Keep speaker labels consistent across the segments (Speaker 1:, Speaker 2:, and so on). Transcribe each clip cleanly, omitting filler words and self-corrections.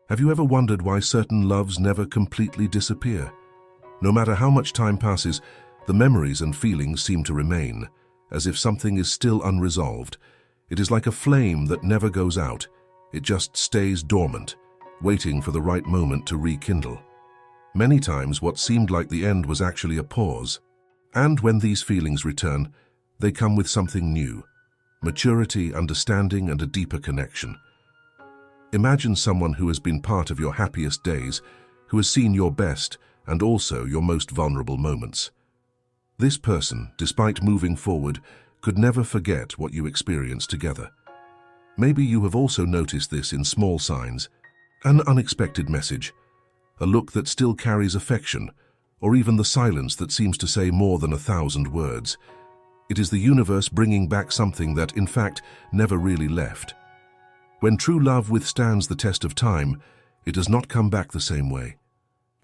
Speaker 1: Have you ever wondered why certain loves never completely disappear? No matter how much time passes, the memories and feelings seem to remain, as if something is still unresolved. It is like a flame that never goes out. It just stays dormant, waiting for the right moment to rekindle. Many times what seemed like the end was actually a pause. And when these feelings return, they come with something new: maturity, understanding, and a deeper connection. Imagine someone who has been part of your happiest days, who has seen your best and also your most vulnerable moments. This person, despite moving forward, could never forget what you experienced together. Maybe you have also noticed this in small signs: an unexpected message, a look that still carries affection, or even the silence that seems to say more than 1,000 words. It is the universe bringing back something that, in fact, never really left. When true love withstands the test of time, it does not come back the same way.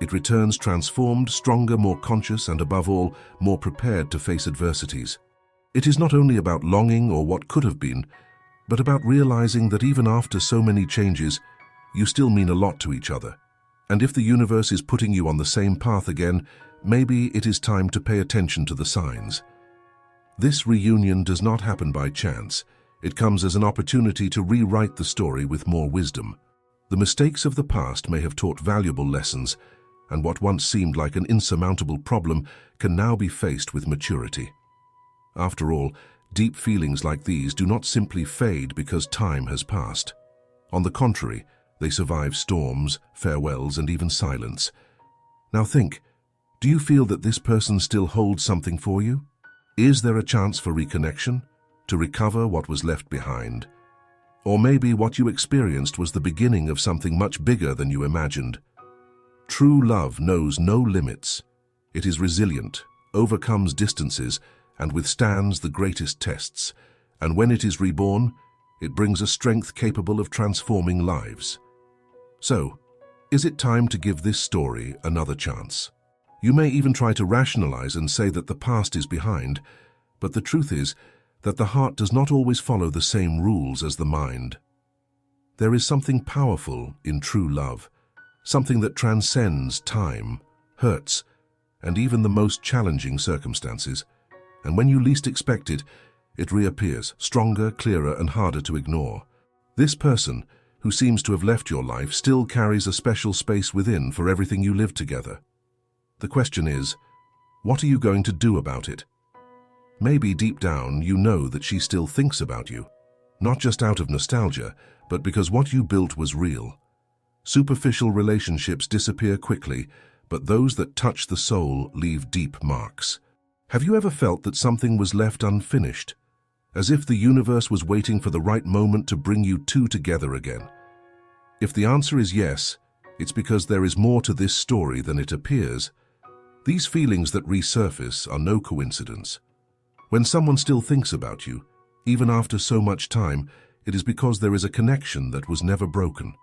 Speaker 1: It returns transformed, stronger, more conscious, and above all, more prepared to face adversities. It is not only about longing or what could have been, but about realizing that even after so many changes, you still mean a lot to each other. And if the universe is putting you on the same path again, maybe it is time to pay attention to the signs. This reunion does not happen by chance. It comes as an opportunity to rewrite the story with more wisdom. The mistakes of the past may have taught valuable lessons, and what once seemed like an insurmountable problem can now be faced with maturity. After all, deep feelings like these do not simply fade because time has passed. On the contrary, they survive storms, farewells, and even silence. Now think, do you feel that this person still holds something for you? Is there a chance for reconnection, to recover what was left behind? Or maybe what you experienced was the beginning of something much bigger than you imagined. True love knows no limits. It is resilient, overcomes distances, and withstands the greatest tests. And when it is reborn, it brings a strength capable of transforming lives. So, is it time to give this story another chance? You may even try to rationalize and say that the past is behind, but the truth is that the heart does not always follow the same rules as the mind. There is something powerful in true love, something that transcends time, hurts, and even the most challenging circumstances. And when you least expect it, it reappears, stronger, clearer, and harder to ignore. This person, who seems to have left your life, still carries a special space within for everything you lived together. The question is, what are you going to do about it? Maybe deep down you know that she still thinks about you, not just out of nostalgia, but because what you built was real. Superficial relationships disappear quickly, but those that touch the soul leave deep marks. Have you ever felt that something was left unfinished, as if the universe was waiting for the right moment to bring you two together again? If the answer is yes, it's because there is more to this story than it appears. These feelings that resurface are no coincidence. When someone still thinks about you, even after so much time, it is because there is a connection that was never broken.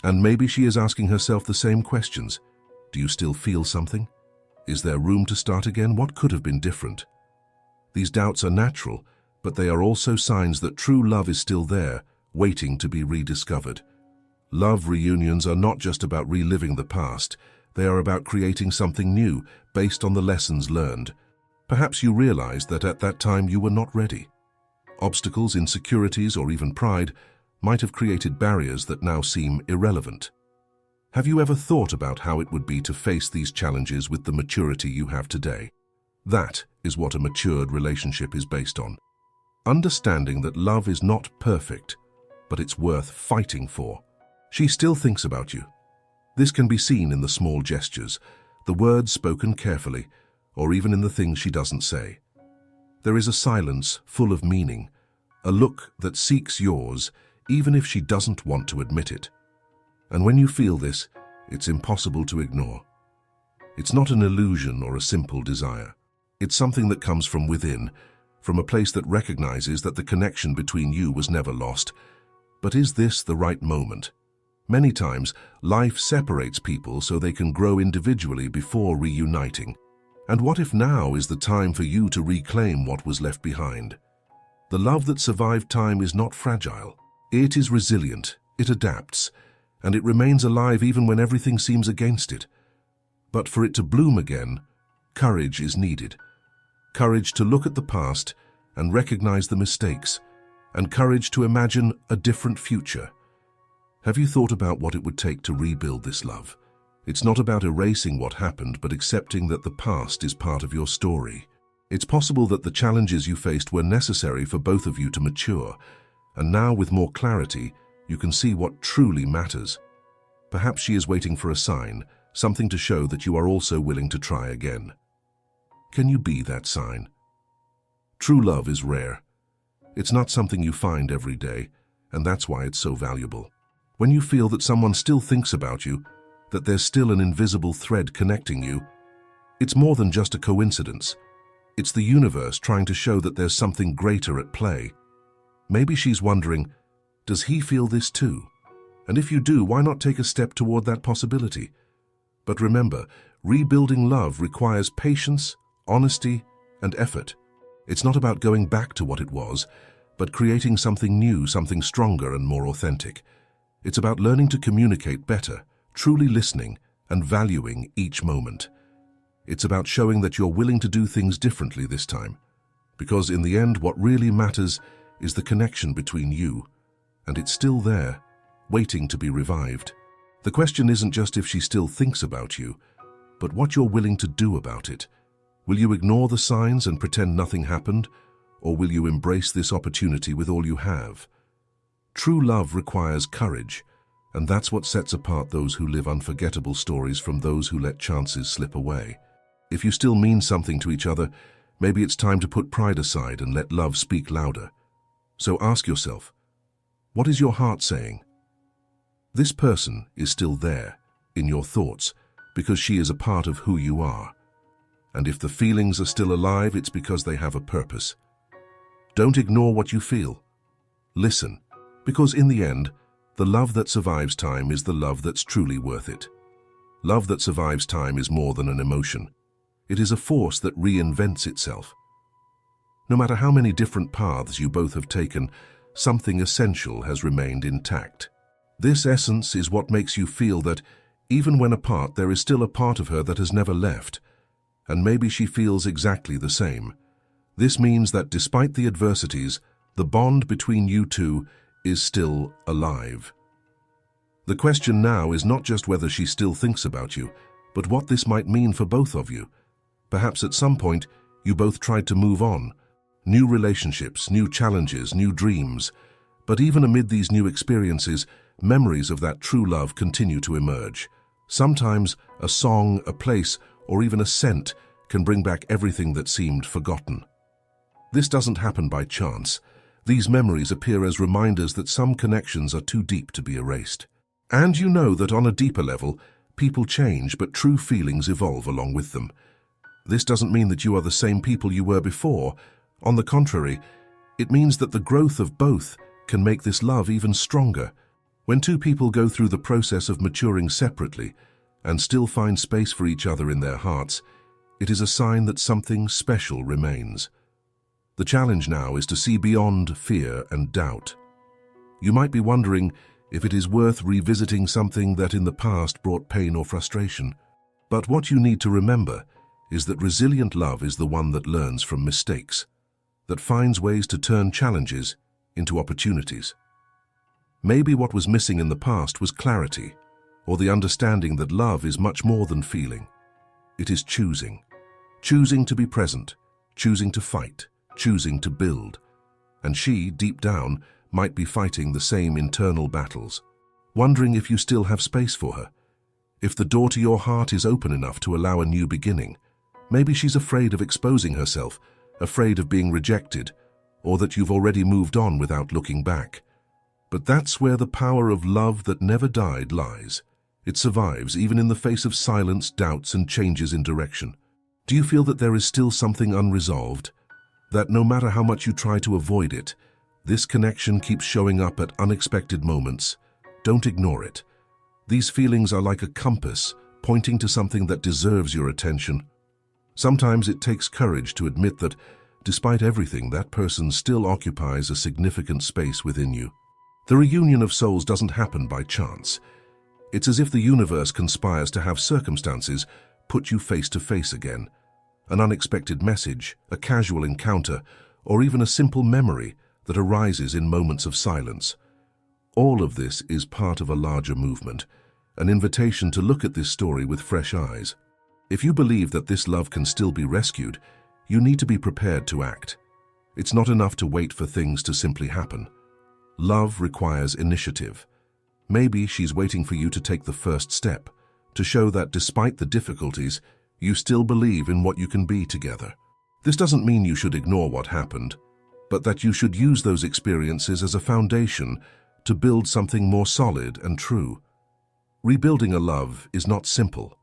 Speaker 1: And maybe she is asking herself the same questions. Do you still feel something? Is there room to start again? What could have been different? These doubts are natural, but they are also signs that true love is still there, waiting to be rediscovered. Love reunions are not just about reliving the past. They are about creating something new, based on the lessons learned. Perhaps you realized that at that time you were not ready. Obstacles, insecurities, or even pride might have created barriers that now seem irrelevant. Have you ever thought about how it would be to face these challenges with the maturity you have today? That is what a matured relationship is based on. Understanding that love is not perfect, but it's worth fighting for. She still thinks about you. This can be seen in the small gestures, the words spoken carefully, or even in the things she doesn't say. There is a silence full of meaning, a look that seeks yours, even if she doesn't want to admit it. And when you feel this, it's impossible to ignore. It's not an illusion or a simple desire. It's something that comes from within, from a place that recognizes that the connection between you was never lost. But is this the right moment? Many times, life separates people so they can grow individually before reuniting. And what if now is the time for you to reclaim what was left behind? The love that survived time is not fragile. It is resilient, it adapts, and it remains alive even when everything seems against it. But for it to bloom again, courage is needed. Courage to look at the past and recognize the mistakes, and courage to imagine a different future. Have you thought about what it would take to rebuild this love? It's not about erasing what happened, but accepting that the past is part of your story. It's possible that the challenges you faced were necessary for both of you to mature, and now with more clarity, you can see what truly matters. Perhaps she is waiting for a sign, something to show that you are also willing to try again. Can you be that sign? True love is rare. It's not something you find every day, and that's why it's so valuable. When you feel that someone still thinks about you, that there's still an invisible thread connecting you, it's more than just a coincidence. It's the universe trying to show that there's something greater at play. Maybe she's wondering, does he feel this too? And if you do, why not take a step toward that possibility? But remember, rebuilding love requires patience, honesty, and effort. It's not about going back to what it was, but creating something new, something stronger and more authentic. It's about learning to communicate better, truly listening, and valuing each moment. It's about showing that you're willing to do things differently this time. Because in the end, what really matters is the connection between you, and it's still there, waiting to be revived. The question isn't just if she still thinks about you, but what you're willing to do about it. Will you ignore the signs and pretend nothing happened, or will you embrace this opportunity with all you have? True love requires courage, and that's what sets apart those who live unforgettable stories from those who let chances slip away. If you still mean something to each other, maybe it's time to put pride aside and let love speak louder. So ask yourself, what is your heart saying? This person is still there, in your thoughts, because she is a part of who you are. And if the feelings are still alive, it's because they have a purpose. Don't ignore what you feel. Listen, because in the end, the love that survives time is the love that's truly worth it. Love that survives time is more than an emotion. It is a force that reinvents itself. No matter how many different paths you both have taken, something essential has remained intact. This essence is what makes you feel that, even when apart, there is still a part of her that has never left. And maybe she feels exactly the same. This means that despite the adversities, the bond between you two is still alive. The question now is not just whether she still thinks about you, but what this might mean for both of you. Perhaps at some point, you both tried to move on. New relationships, new challenges, new dreams. But even amid these new experiences, memories of that true love continue to emerge. Sometimes a song, a place, or even a scent can bring back everything that seemed forgotten. This doesn't happen by chance. These memories appear as reminders that some connections are too deep to be erased. And you know that on a deeper level, people change, but true feelings evolve along with them. This doesn't mean that you are the same people you were before. On the contrary, it means that the growth of both can make this love even stronger. When two people go through the process of maturing separately and still find space for each other in their hearts, it is a sign that something special remains. The challenge now is to see beyond fear and doubt. You might be wondering if it is worth revisiting something that in the past brought pain or frustration. But what you need to remember is that resilient love is the one that learns from mistakes, that finds ways to turn challenges into opportunities. Maybe what was missing in the past was clarity, or the understanding that love is much more than feeling. It is choosing. Choosing to be present, choosing to fight, choosing to build. And she, deep down, might be fighting the same internal battles, wondering if you still have space for her, if the door to your heart is open enough to allow a new beginning. Maybe she's afraid of exposing herself, afraid of being rejected, or that you've already moved on without looking back. But that's where the power of love that never died lies. It survives even in the face of silence, doubts, and changes in direction. Do you feel that there is still something unresolved? That no matter how much you try to avoid it, this connection keeps showing up at unexpected moments? Don't ignore it. These feelings are like a compass, pointing to something that deserves your attention. Sometimes it takes courage to admit that, despite everything, that person still occupies a significant space within you. The reunion of souls doesn't happen by chance. It's as if the universe conspires to have circumstances put you face to face again. An unexpected message, a casual encounter, or even a simple memory that arises in moments of silence. All of this is part of a larger movement, an invitation to look at this story with fresh eyes. If you believe that this love can still be rescued, you need to be prepared to act. It's not enough to wait for things to simply happen. Love requires initiative. Maybe she's waiting for you to take the first step, to show that despite the difficulties, you still believe in what you can be together. This doesn't mean you should ignore what happened, but that you should use those experiences as a foundation to build something more solid and true. Rebuilding a love is not simple.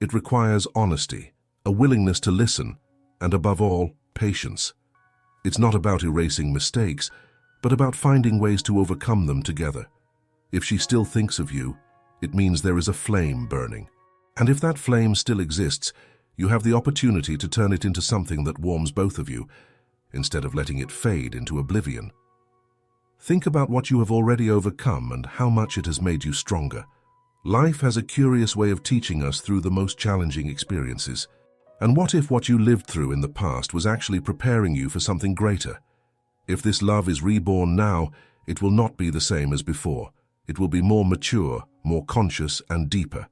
Speaker 1: It requires honesty, a willingness to listen, and above all, patience. It's not about erasing mistakes, but about finding ways to overcome them together. If she still thinks of you, it means there is a flame burning. And if that flame still exists, you have the opportunity to turn it into something that warms both of you, instead of letting it fade into oblivion. Think about what you have already overcome and how much it has made you stronger. Life has a curious way of teaching us through the most challenging experiences. And what if what you lived through in the past was actually preparing you for something greater? If this love is reborn now, it will not be the same as before. It will be more mature, more conscious, and deeper.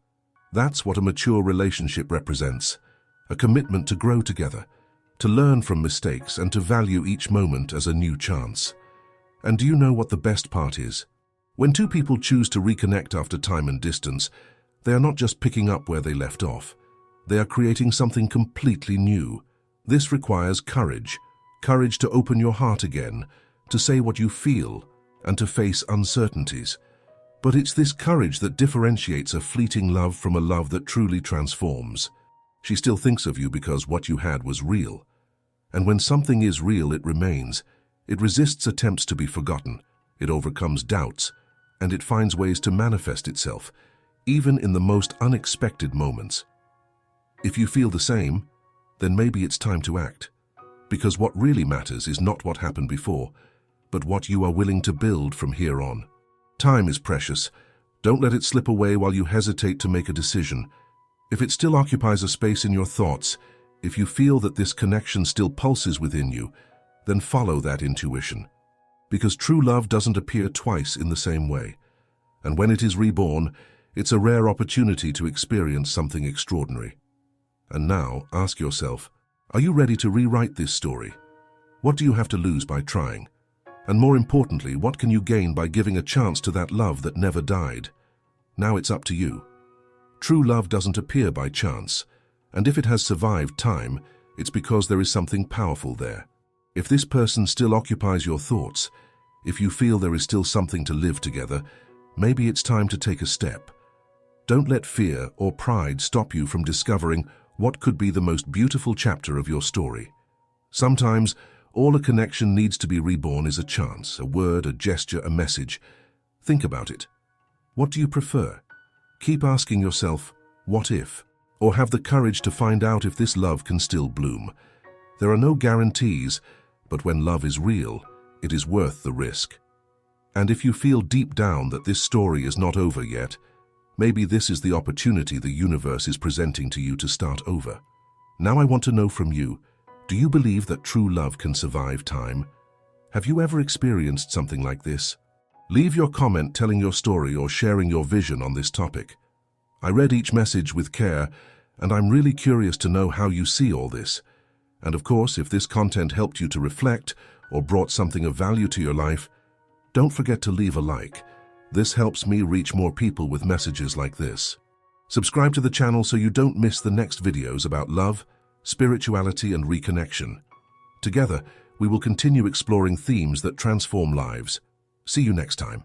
Speaker 1: That's what a mature relationship represents. A commitment to grow together, to learn from mistakes, and to value each moment as a new chance. And do you know what the best part is? When two people choose to reconnect after time and distance, they are not just picking up where they left off. They are creating something completely new. This requires courage. Courage to open your heart again, to say what you feel, and to face uncertainties. But it's this courage that differentiates a fleeting love from a love that truly transforms. She still thinks of you because what you had was real. And when something is real, it remains. It resists attempts to be forgotten. It overcomes doubts, and it finds ways to manifest itself, even in the most unexpected moments. If you feel the same, then maybe it's time to act. Because what really matters is not what happened before, but what you are willing to build from here on. Time is precious. Don't let it slip away while you hesitate to make a decision. If it still occupies a space in your thoughts, if you feel that this connection still pulses within you, then follow that intuition. Because true love doesn't appear twice in the same way. And when it is reborn, it's a rare opportunity to experience something extraordinary. And now, ask yourself, are you ready to rewrite this story? What do you have to lose by trying? And more importantly, what can you gain by giving a chance to that love that never died? Now it's up to you. True love doesn't appear by chance, and if it has survived time, it's because there is something powerful there. If this person still occupies your thoughts, if you feel there is still something to live together, maybe it's time to take a step. Don't let fear or pride stop you from discovering what could be the most beautiful chapter of your story. Sometimes, all a connection needs to be reborn is a chance, a word, a gesture, a message. Think about it. What do you prefer? Keep asking yourself, what if? Or have the courage to find out if this love can still bloom. There are no guarantees, but when love is real, it is worth the risk. And if you feel deep down that this story is not over yet, maybe this is the opportunity the universe is presenting to you to start over. Now I want to know from you, do you believe that true love can survive time? Have you ever experienced something like this? Leave your comment telling your story or sharing your vision on this topic. I read each message with care, and I'm really curious to know how you see all this. And of course, if this content helped you to reflect or brought something of value to your life, don't forget to leave a like. This helps me reach more people with messages like this. Subscribe to the channel so you don't miss the next videos about love, spirituality, and reconnection. Together, we will continue exploring themes that transform lives. See you next time.